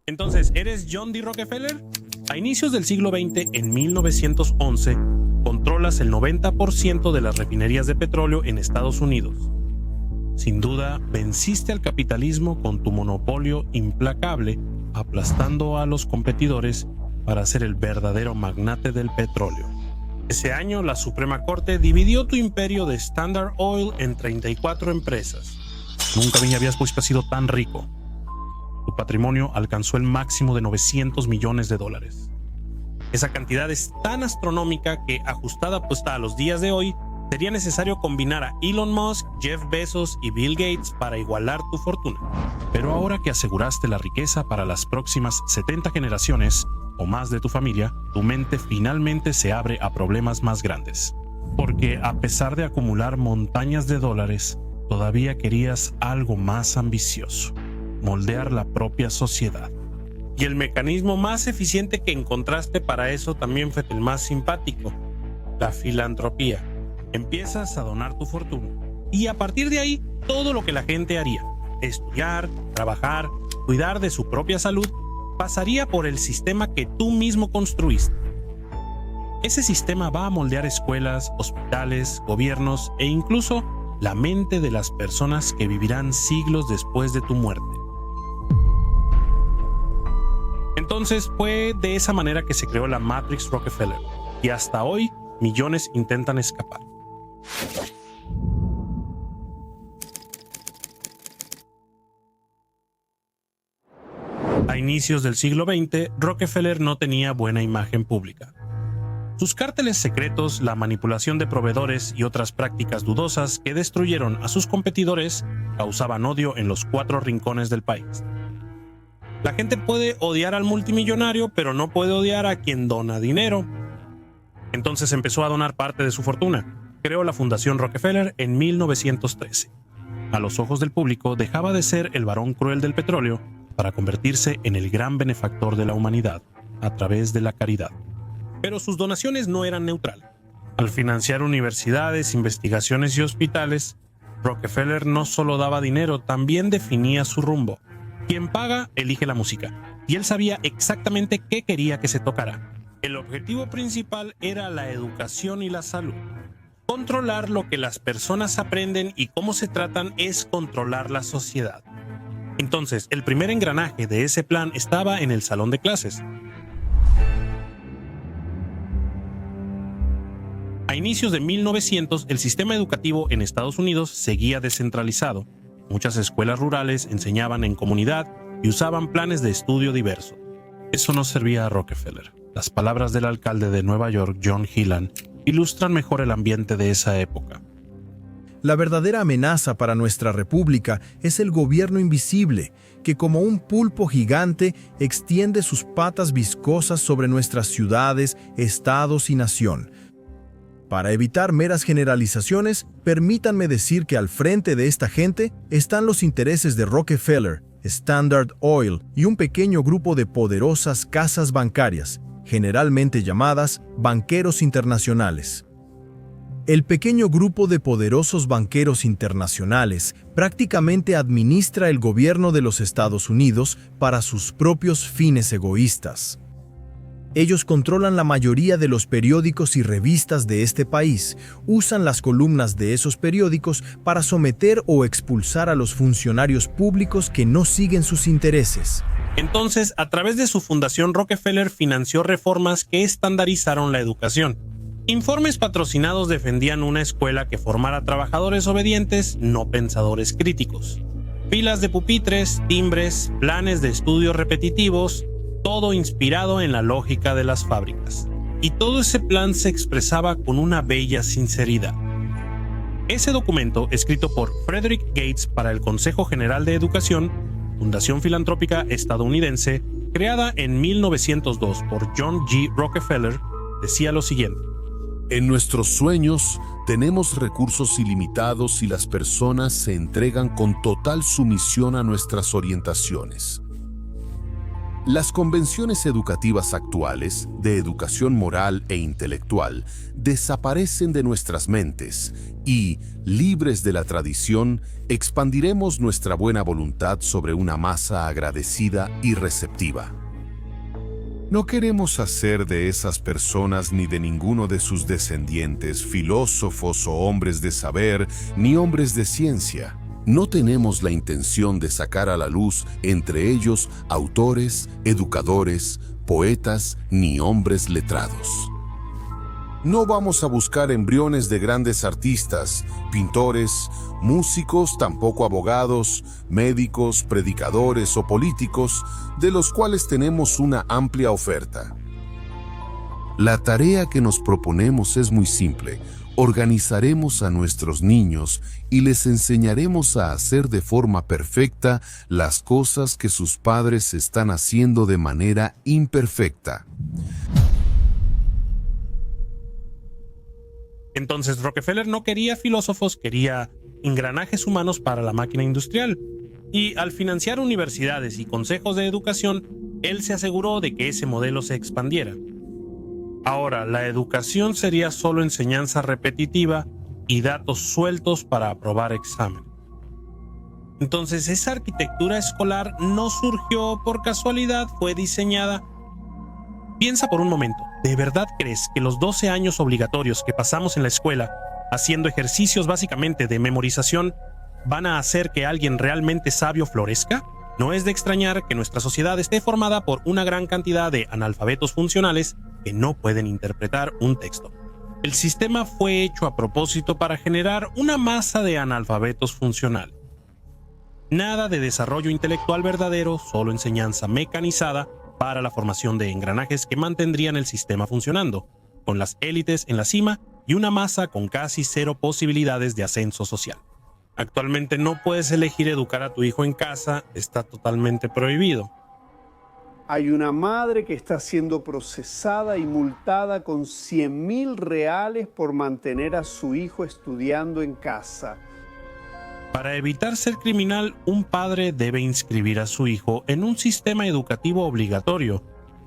Entonces, ¿eres John D. Rockefeller? A inicios del siglo XX, en 1911, controlas el 90% de las refinerías de petróleo en Estados Unidos. Sin duda, venciste al capitalismo con tu monopolio implacable, aplastando a los competidores para ser el verdadero magnate del petróleo. Ese año, la Suprema Corte dividió tu imperio de Standard Oil en 34 empresas. Nunca habías sido tan rico. Tu patrimonio alcanzó el máximo de $900 millones. Esa cantidad es tan astronómica que, ajustada a los días de hoy, sería necesario combinar a Elon Musk, Jeff Bezos y Bill Gates para igualar tu fortuna. Pero ahora que aseguraste la riqueza para las próximas 70 generaciones o más de tu familia, tu mente finalmente se abre a problemas más grandes. Porque a pesar de acumular montañas de dólares, todavía querías algo más ambicioso: moldear la propia sociedad. Y el mecanismo más eficiente que encontraste para eso también fue el más simpático: la filantropía. Empiezas a donar tu fortuna, y a partir de ahí, todo lo que la gente haría, estudiar, trabajar, cuidar de su propia salud, pasaría por el sistema que tú mismo construiste. Ese sistema va a moldear escuelas, hospitales, gobiernos e incluso la mente de las personas que vivirán siglos después de tu muerte. Entonces fue de esa manera que se creó la Matrix Rockefeller, y hasta hoy millones intentan escapar. A inicios del siglo XX, Rockefeller no tenía buena imagen pública. Sus cárteles secretos, la manipulación de proveedores y otras prácticas dudosas que destruyeron a sus competidores causaban odio en los 4 rincones del país. La gente puede odiar al multimillonario, pero no puede odiar a quien dona dinero. Entonces empezó a donar parte de su fortuna. Creó la Fundación Rockefeller en 1913. A los ojos del público, dejaba de ser el varón cruel del petróleo para convertirse en el gran benefactor de la humanidad a través de la caridad. Pero sus donaciones no eran neutrales. Al financiar universidades, investigaciones y hospitales, Rockefeller no solo daba dinero, también definía su rumbo. Quien paga, elige la música, y él sabía exactamente qué quería que se tocara. El objetivo principal era la educación y la salud. Controlar lo que las personas aprenden y cómo se tratan es controlar la sociedad. Entonces, el primer engranaje de ese plan estaba en el salón de clases. A inicios de 1900, el sistema educativo en Estados Unidos seguía descentralizado. Muchas escuelas rurales enseñaban en comunidad y usaban planes de estudio diversos. Eso no servía a Rockefeller. Las palabras del alcalde de Nueva York, John Gillan, ilustran mejor el ambiente de esa época. La verdadera amenaza para nuestra república es el gobierno invisible, que como un pulpo gigante extiende sus patas viscosas sobre nuestras ciudades, estados y nación. Para evitar meras generalizaciones, permítanme decir que al frente de esta gente están los intereses de Rockefeller, Standard Oil y un pequeño grupo de poderosas casas bancarias, generalmente llamadas banqueros internacionales. El pequeño grupo de poderosos banqueros internacionales prácticamente administra el gobierno de los Estados Unidos para sus propios fines egoístas. Ellos controlan la mayoría de los periódicos y revistas de este país, usan las columnas de esos periódicos para someter o expulsar a los funcionarios públicos que no siguen sus intereses. Entonces, a través de su fundación, Rockefeller financió reformas que estandarizaron la educación. Informes patrocinados defendían una escuela que formara trabajadores obedientes, no pensadores críticos. Filas de pupitres, timbres, planes de estudios repetitivos, todo inspirado en la lógica de las fábricas. Y todo ese plan se expresaba con una bella sinceridad. Ese documento, escrito por Frederick Gates para el Consejo General de Educación, fundación filantrópica estadounidense, creada en 1902 por John G. Rockefeller, decía lo siguiente: en nuestros sueños tenemos recursos ilimitados y las personas se entregan con total sumisión a nuestras orientaciones. Las convenciones educativas actuales, de educación moral e intelectual, desaparecen de nuestras mentes y, libres de la tradición, expandiremos nuestra buena voluntad sobre una masa agradecida y receptiva. No queremos hacer de esas personas ni de ninguno de sus descendientes filósofos o hombres de saber ni hombres de ciencia. No tenemos la intención de sacar a la luz entre ellos autores, educadores, poetas ni hombres letrados. No vamos a buscar embriones de grandes artistas, pintores, músicos, tampoco abogados, médicos, predicadores o políticos, de los cuales tenemos una amplia oferta. La tarea que nos proponemos es muy simple. Organizaremos a nuestros niños y les enseñaremos a hacer de forma perfecta las cosas que sus padres están haciendo de manera imperfecta. Entonces Rockefeller no quería filósofos, quería engranajes humanos para la máquina industrial. Y al financiar universidades y consejos de educación, él se aseguró de que ese modelo se expandiera. Ahora, la educación sería solo enseñanza repetitiva y datos sueltos para aprobar examen. Entonces, esa arquitectura escolar no surgió por casualidad, fue diseñada. Piensa por un momento, ¿de verdad crees que los 12 años obligatorios que pasamos en la escuela, haciendo ejercicios básicamente de memorización, van a hacer que alguien realmente sabio florezca? No es de extrañar que nuestra sociedad esté formada por una gran cantidad de analfabetos funcionales que no pueden interpretar un texto. El sistema fue hecho a propósito para generar una masa de analfabetos funcionales. Nada de desarrollo intelectual verdadero, solo enseñanza mecanizada para la formación de engranajes que mantendrían el sistema funcionando, con las élites en la cima y una masa con casi cero posibilidades de ascenso social. Actualmente no puedes elegir educar a tu hijo en casa, está totalmente prohibido. Hay una madre que está siendo procesada y multada con 100.000 reales por mantener a su hijo estudiando en casa. Para evitar ser criminal, un padre debe inscribir a su hijo en un sistema educativo obligatorio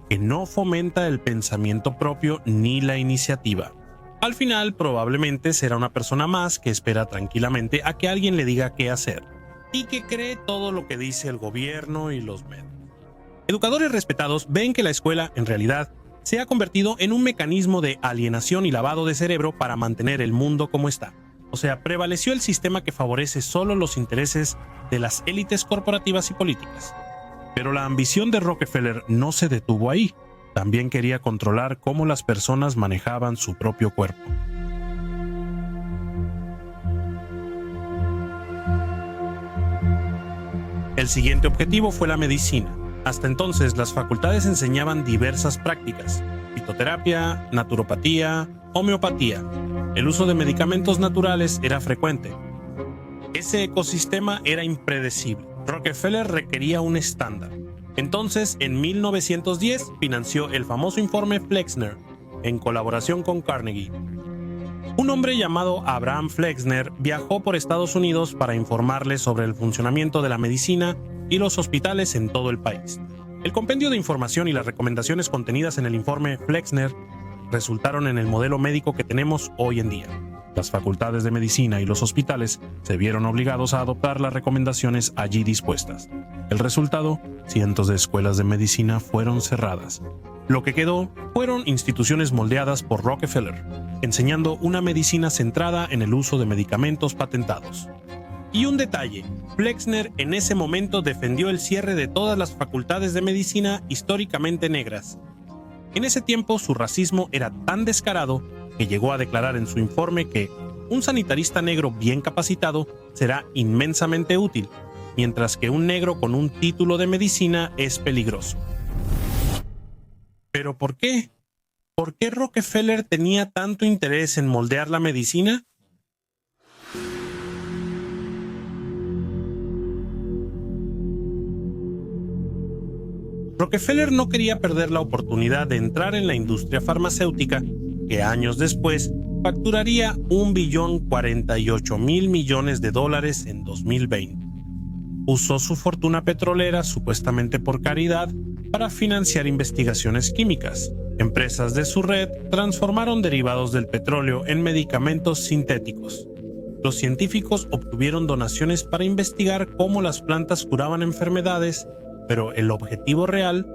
que no fomenta el pensamiento propio ni la iniciativa. Al final, probablemente será una persona más que espera tranquilamente a que alguien le diga qué hacer y que cree todo lo que dice el gobierno y los medios. Educadores respetados ven que la escuela, en realidad, se ha convertido en un mecanismo de alienación y lavado de cerebro para mantener el mundo como está. O sea, prevaleció el sistema que favorece solo los intereses de las élites corporativas y políticas. Pero la ambición de Rockefeller no se detuvo ahí. También quería controlar cómo las personas manejaban su propio cuerpo. El siguiente objetivo fue la medicina. Hasta entonces, las facultades enseñaban diversas prácticas: fitoterapia, naturopatía, homeopatía. El uso de medicamentos naturales era frecuente. Ese ecosistema era impredecible. Rockefeller requería un estándar. Entonces, en 1910, financió el famoso informe Flexner, en colaboración con Carnegie. Un hombre llamado Abraham Flexner viajó por Estados Unidos para informarle sobre el funcionamiento de la medicina y los hospitales en todo el país. El compendio de información y las recomendaciones contenidas en el informe Flexner resultaron en el modelo médico que tenemos hoy en día. Las facultades de medicina y los hospitales se vieron obligados a adoptar las recomendaciones allí dispuestas. El resultado, cientos de escuelas de medicina fueron cerradas. Lo que quedó fueron instituciones moldeadas por Rockefeller, enseñando una medicina centrada en el uso de medicamentos patentados. Y un detalle, Flexner en ese momento defendió el cierre de todas las facultades de medicina históricamente negras. En ese tiempo su racismo era tan descarado que llegó a declarar en su informe que un sanitarista negro bien capacitado será inmensamente útil, mientras que un negro con un título de medicina es peligroso. ¿Pero por qué? ¿Por qué Rockefeller tenía tanto interés en moldear la medicina? Rockefeller no quería perder la oportunidad de entrar en la industria farmacéutica, que años después facturaría $1.048 billones en 2020. Usó su fortuna petrolera supuestamente por caridad para financiar investigaciones químicas. Empresas de su red transformaron derivados del petróleo en medicamentos sintéticos. Los científicos obtuvieron donaciones para investigar cómo las plantas curaban enfermedades, pero el objetivo real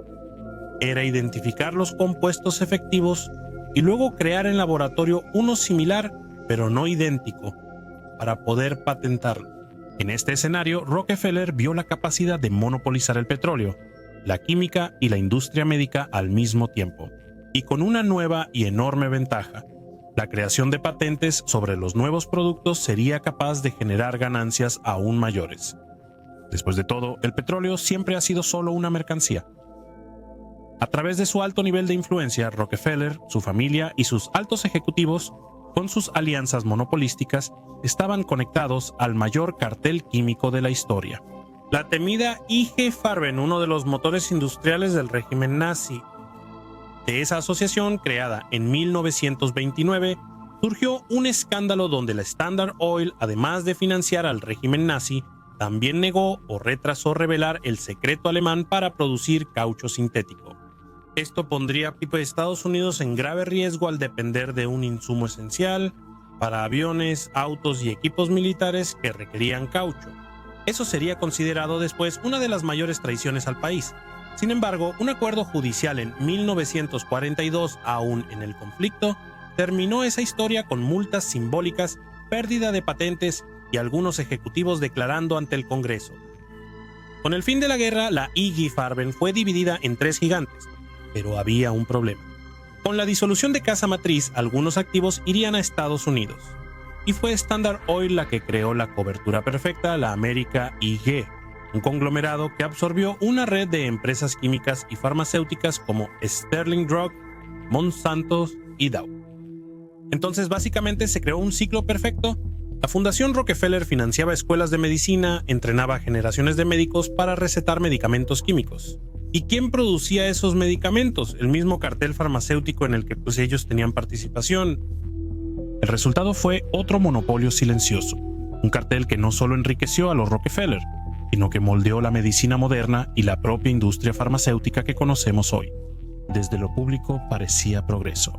era identificar los compuestos efectivos y luego crear en laboratorio uno similar, pero no idéntico, para poder patentarlo. En este escenario, Rockefeller vio la capacidad de monopolizar el petróleo, la química y la industria médica al mismo tiempo, y con una nueva y enorme ventaja. La creación de patentes sobre los nuevos productos sería capaz de generar ganancias aún mayores. Después de todo, el petróleo siempre ha sido solo una mercancía. A través de su alto nivel de influencia, Rockefeller, su familia y sus altos ejecutivos, con sus alianzas monopolísticas, estaban conectados al mayor cartel químico de la historia. La temida IG Farben, uno de los motores industriales del régimen nazi. De esa asociación, creada en 1929, surgió un escándalo donde la Standard Oil, además de financiar al régimen nazi, también negó o retrasó revelar el secreto alemán para producir caucho sintético. Esto pondría a Estados Unidos en grave riesgo al depender de un insumo esencial para aviones, autos y equipos militares que requerían caucho. Eso sería considerado después una de las mayores traiciones al país. Sin embargo, un acuerdo judicial en 1942, aún en el conflicto, terminó esa historia con multas simbólicas, pérdida de patentes y algunos ejecutivos declarando ante el Congreso. Con el fin de la guerra, la IG Farben fue dividida en 3 gigantes, pero había un problema. Con la disolución de Casa Matriz, algunos activos irían a Estados Unidos, y fue Standard Oil la que creó la cobertura perfecta, la América IG, un conglomerado que absorbió una red de empresas químicas y farmacéuticas como Sterling Drug, Monsanto y Dow. Entonces, básicamente se creó un ciclo perfecto. La Fundación Rockefeller financiaba escuelas de medicina, entrenaba a generaciones de médicos para recetar medicamentos químicos. ¿Y quién producía esos medicamentos? El mismo cartel farmacéutico en el que ellos tenían participación. El resultado fue otro monopolio silencioso, un cartel que no solo enriqueció a los Rockefeller, sino que moldeó la medicina moderna y la propia industria farmacéutica que conocemos hoy. Desde lo público parecía progreso.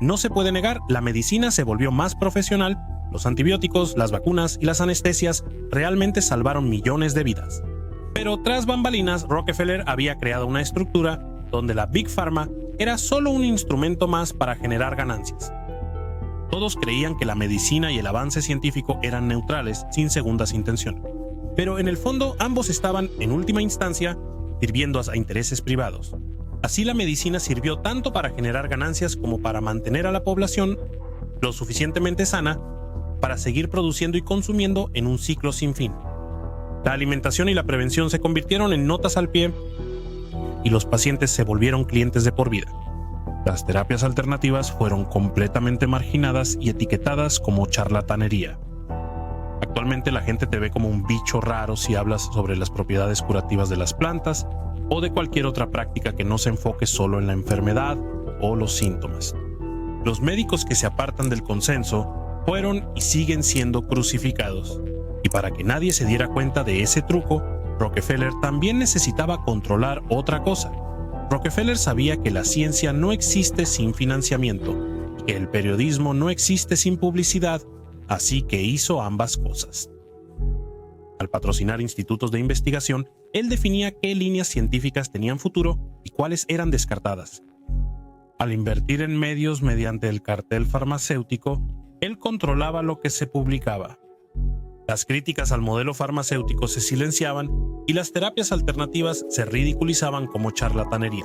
No se puede negar, la medicina se volvió más profesional, los antibióticos, las vacunas y las anestesias realmente salvaron millones de vidas. Pero tras bambalinas, Rockefeller había creado una estructura donde la Big Pharma era solo un instrumento más para generar ganancias. Todos creían que la medicina y el avance científico eran neutrales, sin segundas intenciones. Pero en el fondo ambos estaban, en última instancia, sirviendo a intereses privados. Así la medicina sirvió tanto para generar ganancias como para mantener a la población lo suficientemente sana para seguir produciendo y consumiendo en un ciclo sin fin. La alimentación y la prevención se convirtieron en notas al pie y los pacientes se volvieron clientes de por vida. Las terapias alternativas fueron completamente marginadas y etiquetadas como charlatanería. Actualmente la gente te ve como un bicho raro si hablas sobre las propiedades curativas de las plantas o de cualquier otra práctica que no se enfoque solo en la enfermedad o los síntomas. Los médicos que se apartan del consenso fueron y siguen siendo crucificados. Y para que nadie se diera cuenta de ese truco, Rockefeller también necesitaba controlar otra cosa. Rockefeller sabía que la ciencia no existe sin financiamiento y que el periodismo no existe sin publicidad, así que hizo ambas cosas. Al patrocinar institutos de investigación, él definía qué líneas científicas tenían futuro y cuáles eran descartadas. Al invertir en medios mediante el cartel farmacéutico, él controlaba lo que se publicaba. Las críticas al modelo farmacéutico se silenciaban y las terapias alternativas se ridiculizaban como charlatanería.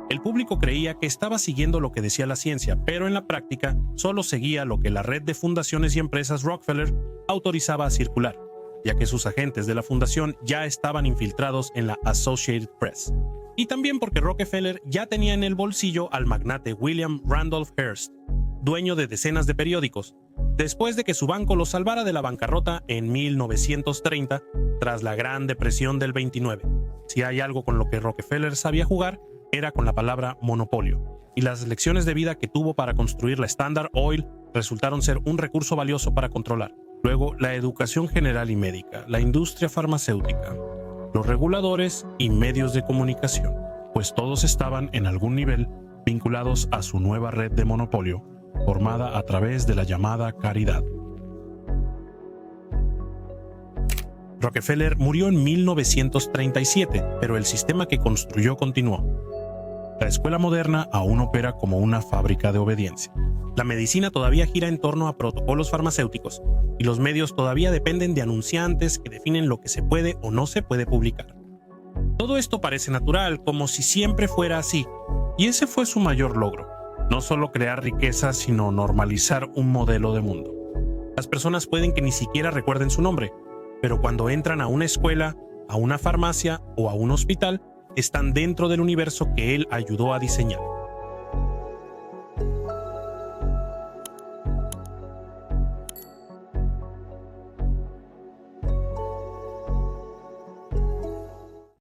El público creía que estaba siguiendo lo que decía la ciencia, pero en la práctica solo seguía lo que la red de fundaciones y empresas Rockefeller autorizaba a circular, ya que sus agentes de la fundación ya estaban infiltrados en la Associated Press. Y también porque Rockefeller ya tenía en el bolsillo al magnate William Randolph Hearst, dueño de decenas de periódicos, después de que su banco lo salvara de la bancarrota en 1930, tras la Gran Depresión del 29. Si hay algo con lo que Rockefeller sabía jugar, era con la palabra monopolio, y las lecciones de vida que tuvo para construir la Standard Oil resultaron ser un recurso valioso para controlar. Luego, la educación general y médica, la industria farmacéutica, los reguladores y medios de comunicación. pues todos estaban en algún nivel vinculados a su nueva red de monopolio, formada a través de la llamada caridad. Rockefeller murió en 1937, pero el sistema que construyó continuó. La escuela moderna aún opera como una fábrica de obediencia. La medicina todavía gira en torno a protocolos farmacéuticos, y los medios todavía dependen de anunciantes que definen lo que se puede o no se puede publicar. Todo esto parece natural, como si siempre fuera así, y ese fue su mayor logro. No solo crear riqueza, sino normalizar un modelo de mundo. Las personas pueden que ni siquiera recuerden su nombre, pero cuando entran a una escuela, a una farmacia o a un hospital, están dentro del universo que él ayudó a diseñar.